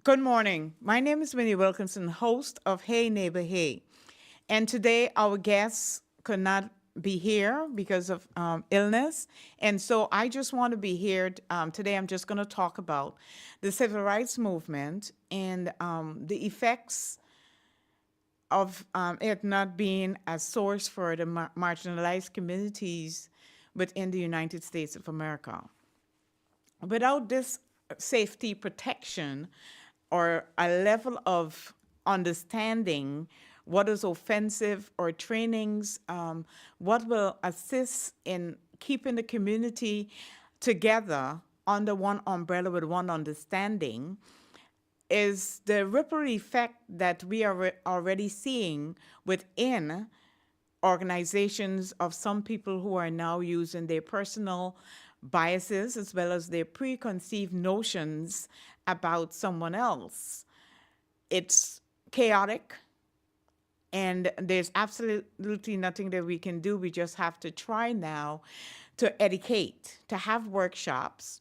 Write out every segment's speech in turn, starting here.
Good morning. My name is Winnie Wilkinson, host of Hey Neighbor Hey. And today our guests could not be here because of illness. And so I just want to be here. Today I'm just going to talk about the civil rights movement and the effects of it not being a source for the marginalized communities within the United States of America. Without this safety protection or a level of understanding what is offensive or trainings, what will assist in keeping the community together under one umbrella with one understanding, is the ripple effect that we are already seeing within organizations of some people who are now using their personal biases as well as their preconceived notions about someone else. It's chaotic, and there's absolutely nothing that we can do. We just have to try now to educate, to have workshops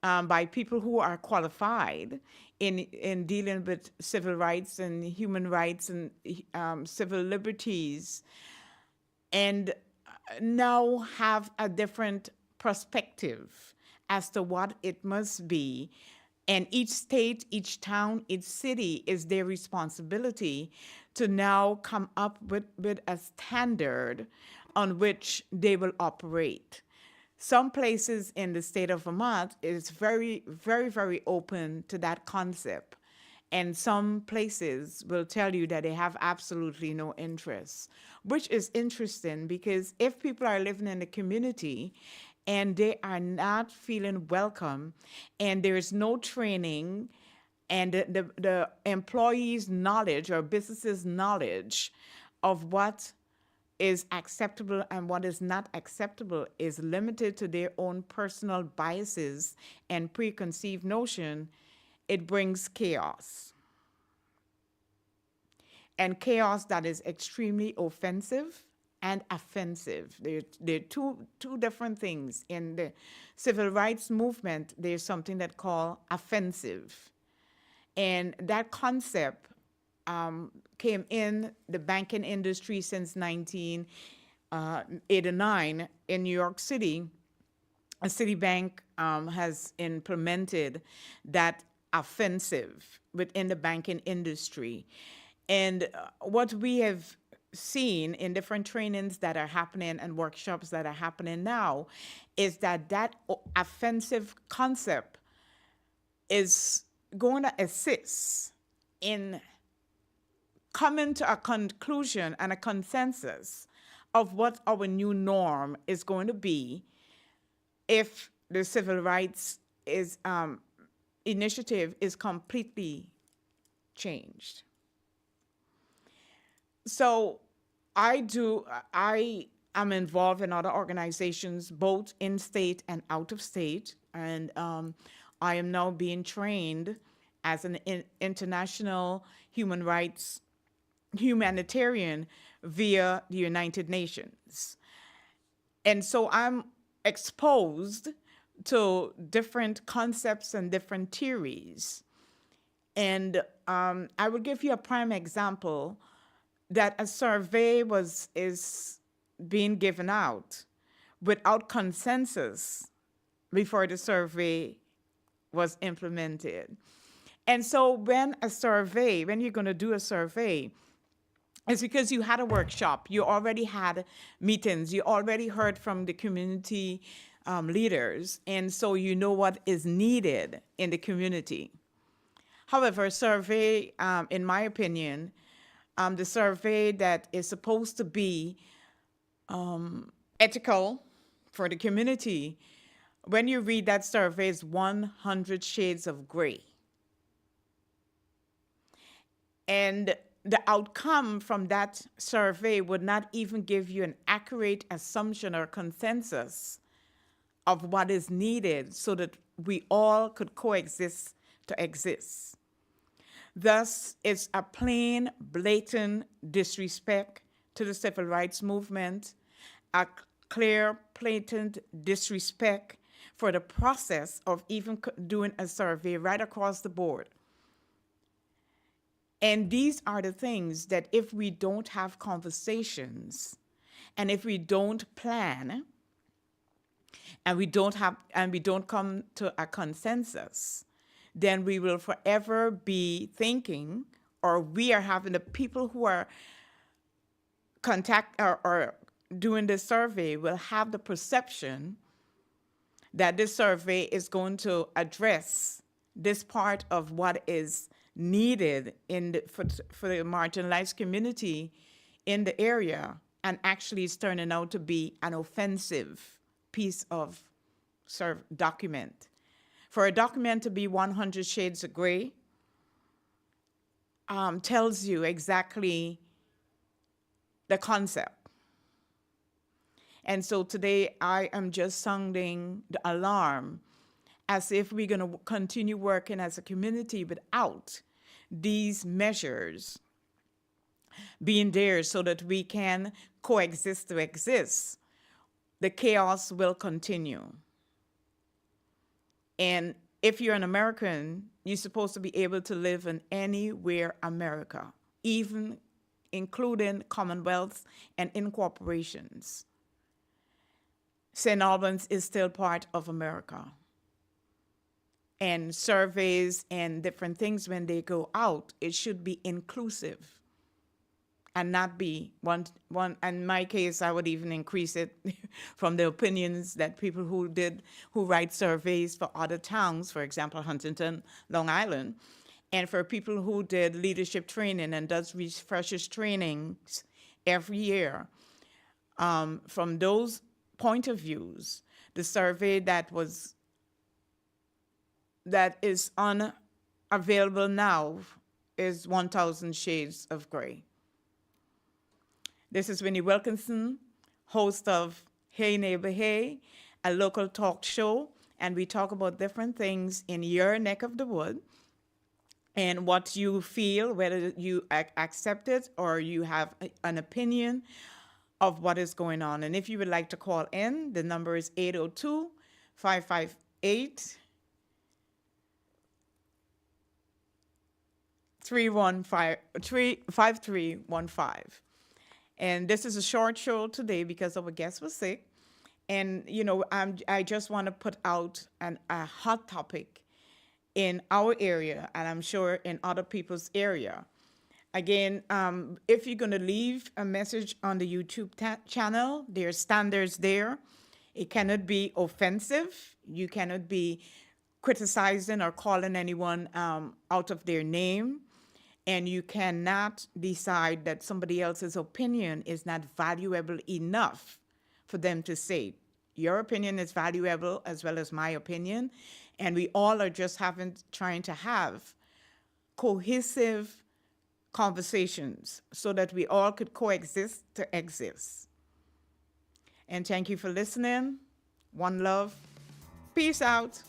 by people who are qualified in dealing with civil rights and human rights and civil liberties, and now have a different perspective as to what it must be. And each state, each town, each city is their responsibility to now come up with a standard on which they will operate. Some places in the state of Vermont is very, very, very open to that concept. And some places will tell you that they have absolutely no interest, which is interesting because if people are living in the community and they are not feeling welcome and there is no training and the employees' knowledge or businesses' knowledge of what is acceptable and what is not acceptable is limited to their own personal biases and preconceived notion, it brings chaos. And chaos that is extremely offensive and offensive. They're two different things. In the civil rights movement, there's something that called offensive. And that concept came in the banking industry since 1989 in New York City. A Citibank has implemented that offensive within the banking industry. And what we have seen in different trainings that are happening and workshops that are happening now is that that offensive concept is going to assist in coming to a conclusion and a consensus of what our new norm is going to be if the civil rights is initiative is completely changed. So I am involved in other organizations, both in state and out of state, and I am now being trained as an international human rights humanitarian via the United Nations. And so I'm exposed to different concepts and different theories. And I will give you a prime example that a survey is being given out without consensus before the survey was implemented. And so when you're going to do a survey, it's because you had a workshop, you already had meetings, you already heard from the community leaders, and so you know what is needed in the community. However, a survey, in my opinion, the survey that is supposed to be ethical for the community, when you read that survey, is 100 shades of gray. And the outcome from that survey would not even give you an accurate assumption or consensus of what is needed so that we all could coexist to exist. Thus, it's a plain, blatant disrespect to the civil rights movement, a clear, blatant disrespect for the process of even doing a survey right across the board. And these are the things that if we don't have conversations and if we don't plan and we don't come to a consensus, then we will forever be thinking, or we are having the people who are or doing this survey will have the perception that this survey is going to address this part of what is needed for the marginalized community in the area, and actually is turning out to be an offensive piece of document. For a document to be 100 Shades of Gray tells you exactly the concept. And so today I am just sounding the alarm as if we're going to continue working as a community without these measures being there so that we can coexist to exist. The chaos will continue. And if you're an American, you're supposed to be able to live in anywhere America, even including Commonwealths and incorporations. St. Albans is still part of America. And surveys and different things, when they go out, it should be inclusive and not be one. In my case, I would even increase it from the opinions that people who write surveys for other towns, for example, Huntington, Long Island, and for people who did leadership training and does refreshers trainings every year. From those point of views, the survey that is unavailable now is 1,000 Shades of Gray. This is Winnie Wilkinson, host of Hey Neighbor Hey, a local talk show, and we talk about different things in your neck of the wood and what you feel, whether you accept it or you have an opinion of what is going on. And if you would like to call in, the number is 802-558 5315. And this is a short show today because our guest was sick. And, I just want to put out a hot topic in our area, and I'm sure in other people's area. Again, if you're going to leave a message on the YouTube channel, there are standards there. It cannot be offensive. You cannot be criticizing or calling anyone out of their name. And you cannot decide that somebody else's opinion is not valuable enough for them to say. Your opinion is valuable as well as my opinion. And we all are just trying to have cohesive conversations so that we all could coexist to exist. And thank you for listening. One love. Peace out.